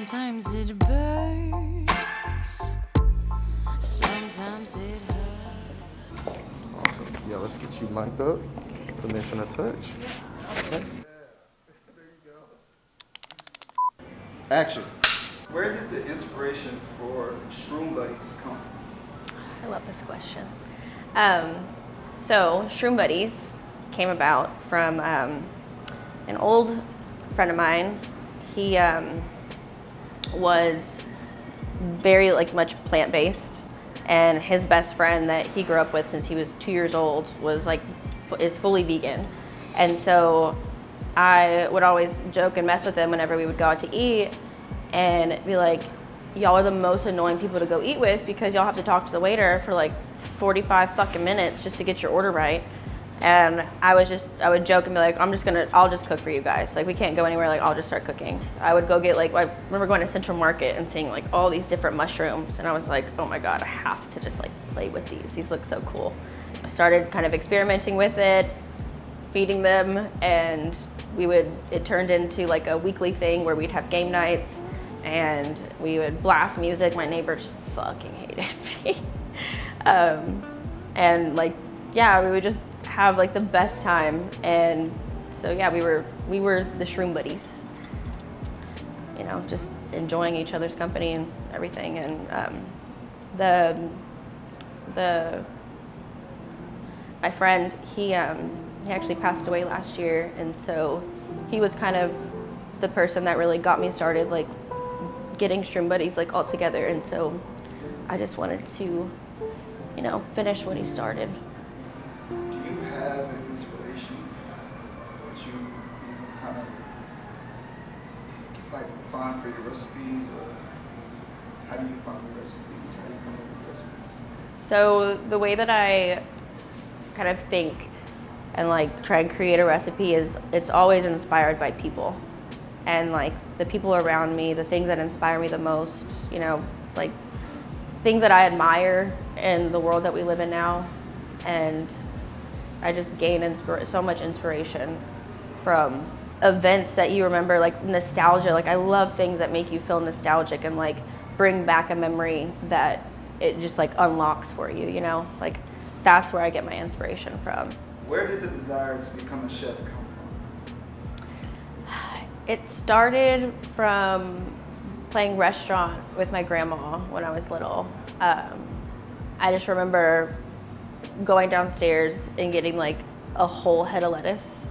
Sometimes it burns, sometimes it hurts. Awesome. Yeah, let's get you mic'd up. Permission to touch. Okay. There you go. Action. Where did the inspiration for Shroom Buddies come from? I love this question. So Shroom Buddies came about from an old friend of mine. He was very much plant-based, and his best friend that he grew up with since he was 2 years old is fully vegan. And so I would always joke and mess with him whenever we would go out to eat and be like, y'all are the most annoying people to go eat with because y'all have to talk to the waiter for like 45 fucking minutes just to get your order right. And I would joke and be like, I'll just cook for you guys. Like, we can't go anywhere, like, I'll just start cooking. I would go get I remember going to Central Market and seeing like all these different mushrooms. And I was like, oh my God, I have to just like play with these. These look so cool. I started kind of experimenting with it, feeding them, and it turned into like a weekly thing where we'd have game nights and we would blast music. My neighbors fucking hated me. And like, yeah, we would just have like the best time. And so yeah, we were the Shroom Buddies, you know, just enjoying each other's company and everything. And my friend, he actually passed away last year, and so he was kind of the person that really got me started like getting Shroom Buddies like all together. And so I just wanted to, you know, finish what he started. Do you have an inspiration that you kind of like find for your recipes, or how do you find your recipes? How do you come up with recipes? So the way that I kind of think and like try and create a recipe is it's always inspired by people, and like the people around me, the things that inspire me the most, you know, like things that I admire in the world that we live in now. And I just gain so much inspiration from events that you remember, like nostalgia. Like, I love things that make you feel nostalgic and like bring back a memory that it just like unlocks for you, you know? Like, that's where I get my inspiration from. Where did the desire to become a chef come from? It started from playing restaurant with my grandma when I was little. I just remember going downstairs and getting like a whole head of lettuce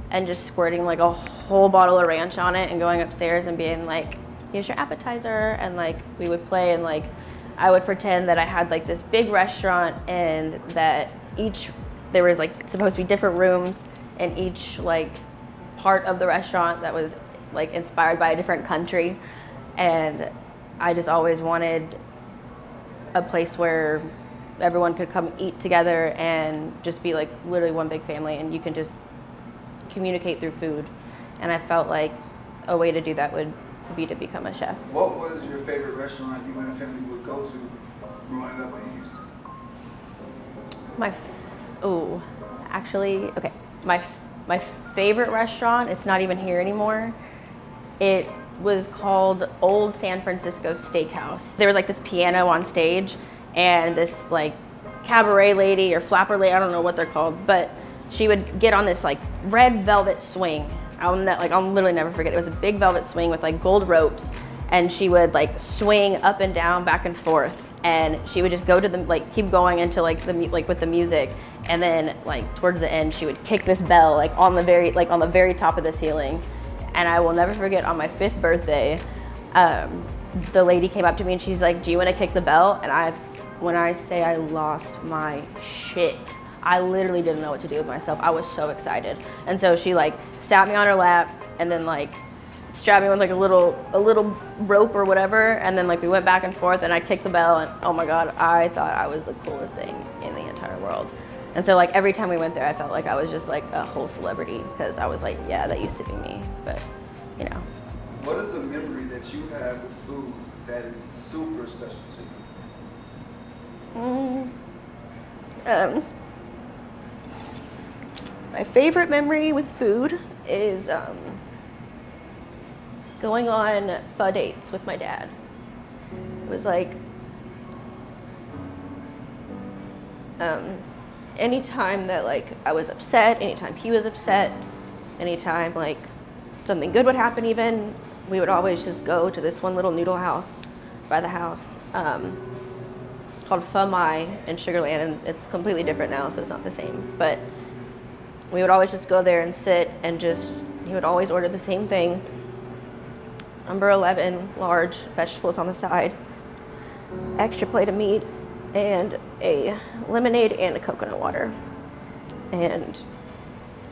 and just squirting like a whole bottle of ranch on it and going upstairs and being like, here's your appetizer. And like we would play, and like I would pretend that I had like this big restaurant, and that there was like supposed to be different rooms in each like part of the restaurant that was like inspired by a different country. And I just always wanted a place where everyone could come eat together and just be like literally one big family, and you can just communicate through food. And I felt like a way to do that would be to become a chef. What was your favorite restaurant you and the family would go to growing up in Houston? My favorite restaurant, it's not even here anymore. It was called Old San Francisco Steakhouse. There was like this piano on stage, and this like cabaret lady or flapper lady, I don't know what they're called, but she would get on this like red velvet swing. I'll literally never forget. It was a big velvet swing with like gold ropes, and she would like swing up and down, back and forth, and she would just go to the like keep going into like with the music, and then like towards the end she would kick this bell like on the very top of the ceiling. And I will never forget, on my 5th birthday, the lady came up to me and she's like, do you want to kick the bell? And when I say I lost my shit, I literally didn't know what to do with myself. I was so excited. And so she like sat me on her lap and then like strapped me with like a little rope or whatever. And then like we went back and forth, and I kicked the bell, and oh my God, I thought I was the coolest thing in the entire world. And so like every time we went there, I felt like I was just like a whole celebrity, because I was like, yeah, that used to be me, but you know. What is a memory that you have with food that is super special to you? My favorite memory with food is going on pho dates with my dad. It was like, anytime that like I was upset, anytime he was upset, anytime like something good would happen even, we would always just go to this one little noodle house by the house called Pho Mai in Sugar Land, and it's completely different now, so it's not the same. But we would always just go there and sit and just, he would always order the same thing. Number 11, large vegetables on the side, extra plate of meat, and a lemonade and a coconut water. And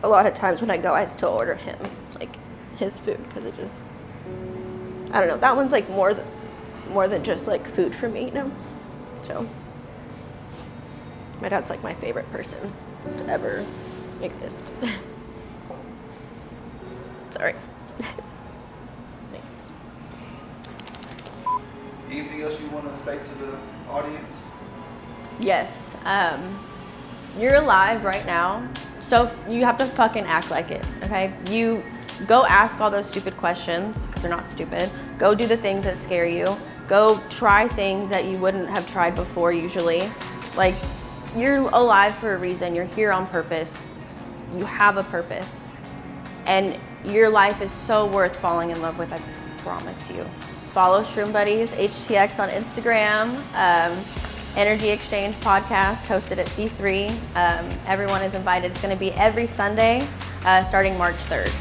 a lot of times when I go, I still order him, like, his food, because it just, I don't know, that one's like more than just like food for me, you know? So, my dad's like my favorite person to ever exist. Sorry. Thanks. Anything else you want to say to the audience? Yes. You're alive right now, so you have to fucking act like it, okay? You go ask all those stupid questions, because they're not stupid. Go do the things that scare you. Go try things that you wouldn't have tried before usually. Like, you're alive for a reason. You're here on purpose. You have a purpose. And your life is so worth falling in love with, I promise you. Follow Shroom Buddies, HTX on Instagram. Energy Exchange podcast hosted at C3. Everyone is invited. It's going to be every Sunday starting March 3rd.